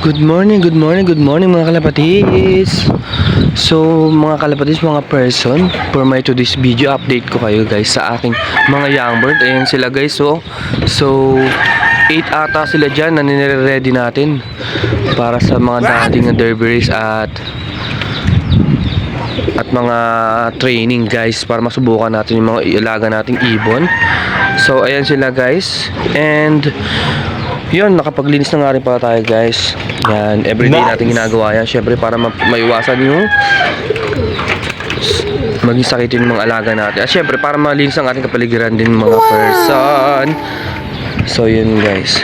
Good morning mga kalapatis. So mga kalapatis, mga person, for my today's video update ko kayo guys sa aking mga young bird. Ayan sila guys. So 8 ata sila dyan na nire-ready natin para sa mga dating derby race at mga training guys, para masubukan natin yung mga ilaga nating ibon. So ayan sila guys, and yun, nakapaglinis na nga rin pala tayo guys. Yan, everyday natin ginagawa yan, syempre para maiwasan yung maging sakit yung mga alaga natin, at syempre para malinis ang ating kapaligiran din mga person. So yun guys,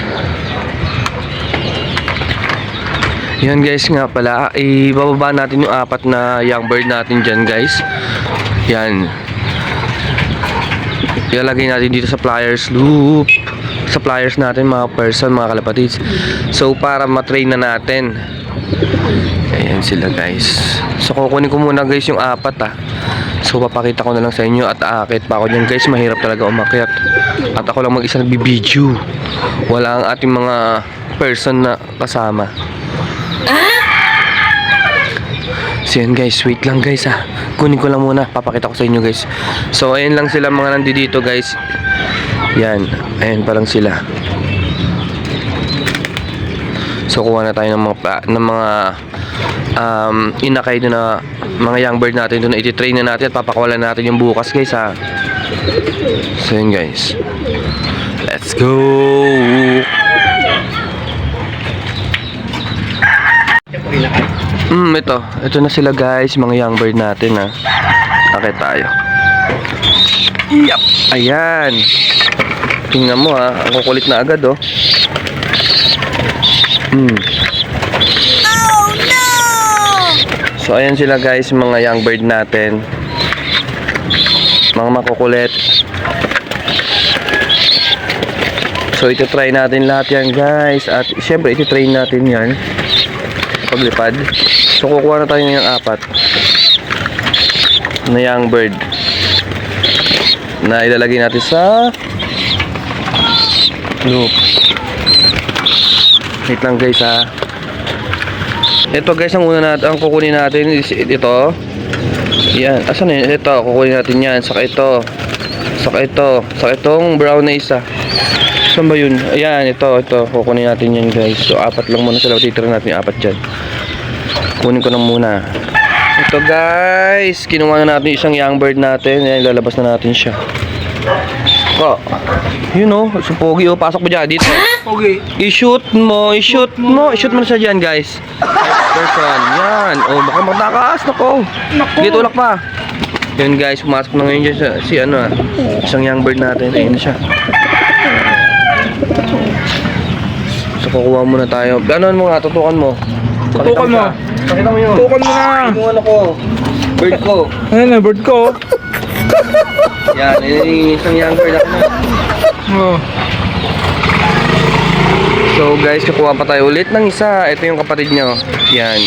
yan guys, nga pala ibababa natin yung 4 na young bird natin dyan guys. Yan, ilalagay natin dito sa pliers loop, sa pliers natin mga person, mga kalapatids. So para matrain na natin. Ayan sila guys. So kukunin ko muna guys yung 4 So papakita ko na lang sa inyo, at aakit pa ako dyan guys. Mahirap talaga umakyat, at ako lang mag-isa nagbibideo. Wala ang ating mga person na kasama. So yan guys, wait lang guys kunin ko lang muna, papakita ko sa inyo guys. So ayan lang sila mga nandito guys. Yan, ayan pa lang sila. So kuha na tayo ng mga inakay na mga young bird natin doon na iti-train na natin, at papakawalan natin yung bukas guys So yun guys, let's go. Ito na sila guys, mga young bird natin Akit tayo. Yep, ayan. Tingnan mo ang kukulit na agad Oh no! So ayan sila guys, mga young bird natin, mga makukulit. So ito-try natin lahat yan guys, at syempre iti-train natin yan paglipad. So kukuha na tayo ng 4 na young bird na ilalagay natin sa loop. Wait lang guys Ito guys, ang kukunin natin is ito. Yan, asan yun? Ito, kukunin natin yan. Saka ito, saka itong brown na isa. Saan ba yun? Ayan, ito, kukunin natin yan guys. So 4 lang muna sila, titira natin yung 4 dyan. Kunin ko lang muna. Ito guys, kinuha na natin isang young bird natin. Ayan, lalabas na natin siya. Yun so pogi pasok mo dyan dito. Pogi. I-shoot mo na siya dyan guys. Person, yan. Baka magtakaas, nako. Dito ulak pa. Yun guys, pumasok na ngayon dyan isang young bird natin. Ayun na siya. So kukuha muna tayo. Gano'n mo nga, tutukan mo. Tutukan mo. Pakita mo yun. Tutukan mo na. Yung bird ko. Ayan na, bird ko. Yan, isang young bird ako na. So guys, kukuha pa tayo ulit ng isa. Ito yung kapatid niya. Yan.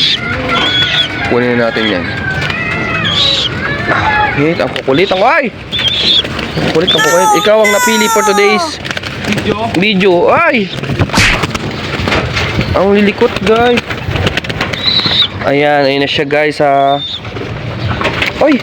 Kunin na natin yan. Wait, ang kukulit. Ang kukulit. Ikaw ang napili for today's video. Ay! Ang lilikot guys. Ayan, ayun na siya guys Ay!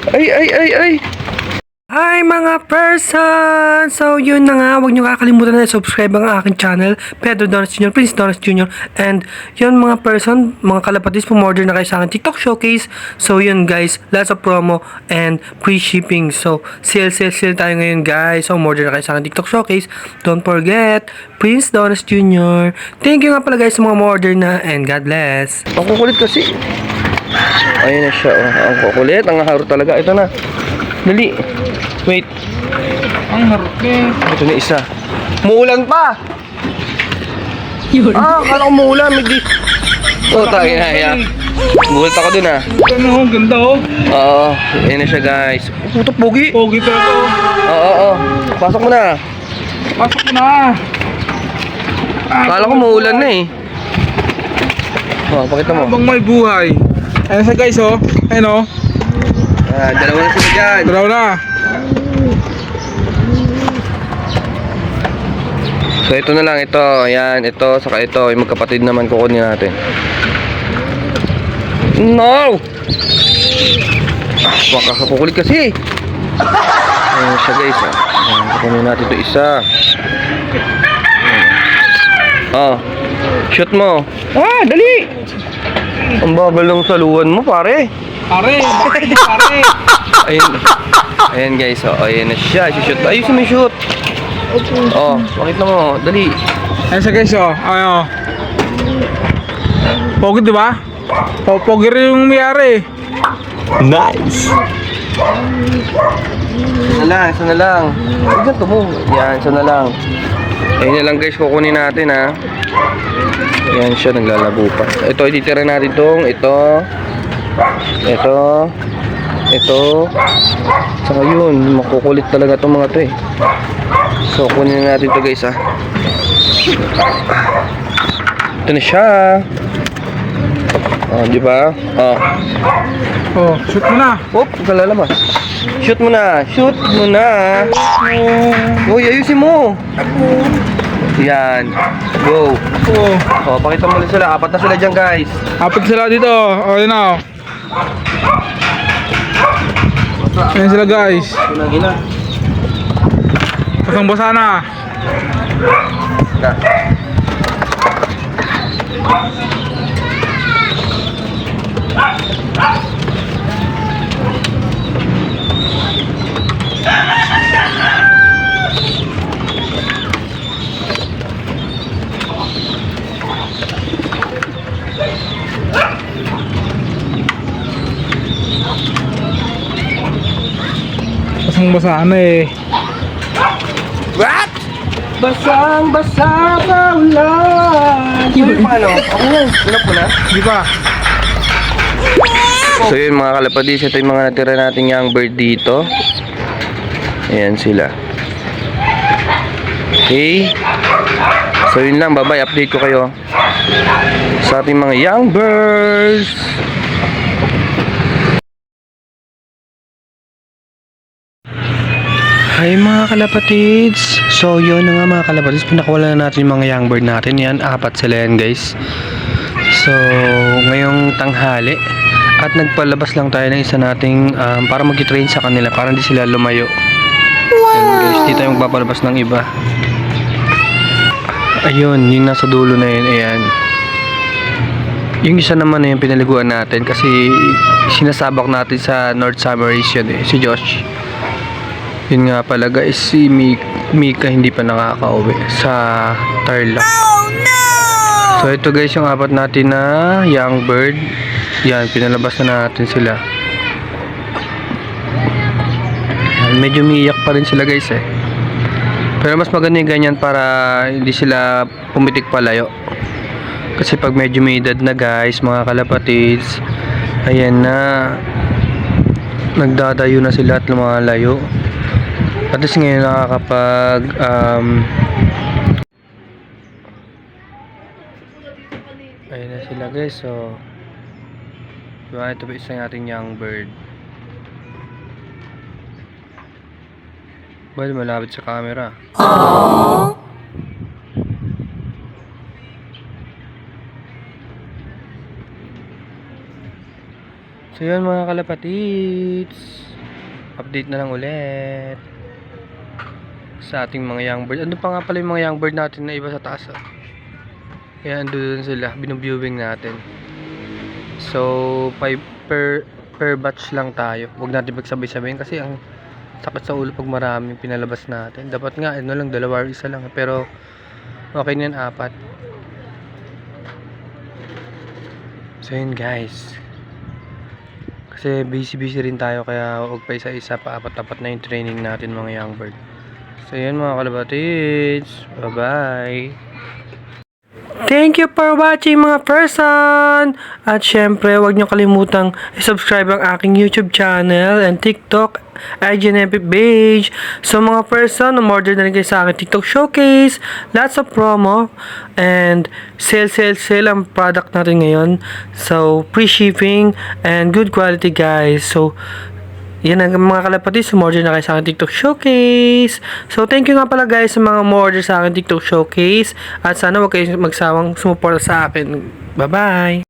Hi mga person! So yun na nga, huwag nyo kakalimutan na subscribe ang aking channel, Pedro Donas Jr., Prince Donas Jr. And yun mga person, mga kalapatis, pumorder na kayo sa aking TikTok showcase. So yun guys, lots of promo and free shipping. So sale tayo ngayon guys. So umorder na kayo sa aking TikTok showcase. Don't forget, Prince Donas Jr. Thank you nga pala guys sa mga order na, and God bless. Ang kukulit kasi. Ayun na siya ang kukulit, ang haro talaga. Ito na, dali. Wait. Ang harap Ito na isa. Muulan pa. Akala ko muulan. Tayo na. Gulat ako dun Ang ganda Oo, yan na siya guys. Puto pogi. Pogi talaga Oo. Pasok mo na. Akala ko muulan na pakita mo. Habang may buhay. Ayan siya guys Ayan Dalawa na sila dyan. Dalawa na. So ito na lang, ito. Yan, ito, saka ito. Yung magkapatid naman kukunin natin. No! Makakapukulit kasi. Ayan siya guys. Ayan, kukunin natin ito isa. Oh, shoot mo. Ah, dali! Ang bagal ng saluhan mo, pare. Pare, bakit pare? Ayun. Ayan guys, oh. Ayan na siya. Shoot. Ayusin mo yung shoot. Oh, pakita mo. Dali. Ayan siya guys, oh. Ayan, oh. Pogi, di ba? Pogi rin yung mayari. Nice. Isa na lang. Ganito mo. Yan, isa na lang. Ayun na lang guys, kukunin natin ha. Yan siya, naglalabo pa. Ito, ititira natin itong, ito. Saka yun, makukulit talaga itong mga to eh. So, kunin natin ito guys ha. Ito na siya. Oh, di ba? Oh. Oh, shoot mo na. Hop, kalalabas. Shoot mo na. Shoot mo na. Uy, ayusin mo. Yan. Go. Oh, Oh, pakita mo ulit sila. Apat na sila dyan, guys. apat sila dito. Oh, yun na, oh. Ayan sila guys. Gina. Pasang basa na. Pasang basa na eh. What? Basang-basa pa ulan. So yun, paano? Okay na. Ulap mo na. Di ba? So yun mga kalapadis, ito yung mga natira nating young bird dito. Ayan sila. Okay. So yun lang, bye-bye. Update ko kayo sa ating mga young birds. Hi mga kalapatids. So yun na nga mga kalapatids, pinakawala na natin yung mga young bird natin. Yan, apat sila yan guys. So ngayong tanghali at nagpalabas lang tayo ng isa nating para mag-train sa kanila para hindi sila lumayo. Yan guys, di tayo magpapalabas ng iba. Ayun, yung nasa dulo na yun, ayan. Yung isa naman na yung pinaliguan natin kasi sinasabak natin sa North Summer yun eh, si Josh. Yun nga pala guys, si Mika hindi pa nakaka-uwi sa Tarlac. Oh no! So ito guys yung apat natin na young bird. Yan, pinalabas na natin sila. Yan, medyo umiiyak pa rin sila guys eh. Pero mas maganda yung ganyan para hindi sila pumitik palayo. Kasi pag medyo may edad na guys, mga kalapatids, ayan na, nagdadayo na sila at lumalayo. At least ngayon nakakapag ayun na sila guys. So diba, ito ba isang ating young bird. Well, malapit sa camera. Aww. So yun mga kalapatids, update na lang ulit sa ating mga young bird. Ano pa nga pala yung mga young bird natin na iba sa taas? Kaya andun sila, binuviewing natin. So 5 per batch lang tayo. Huwag natin magsabay-sabayin kasi ang sakit sa ulo pag maraming pinalabas natin. Dapat nga ano lang, dalawa or isa lang. Pero okay na yan, apat. So yun guys, kasi busy rin tayo kaya huwag pa isa-isa, pa apat-apat na yung training natin mga young bird. So yun mga kalapatids, bye bye. Thank you for watching mga person. At syempre, huwag nyo kalimutang i-subscribe ang aking YouTube channel and TikTok, IG and FB page. So mga person, umorder na rin kayo sa akin TikTok showcase. Lots of promo and sale ang product natin ngayon. So free shipping and good quality guys. So Yan ang mga kalapatid, sumorder na kayo sa akin TikTok Showcase. So, thank you nga pala guys sa mga umorder sa akin TikTok Showcase. At sana huwag kayong magsawang sumuporta sa akin. Bye-bye!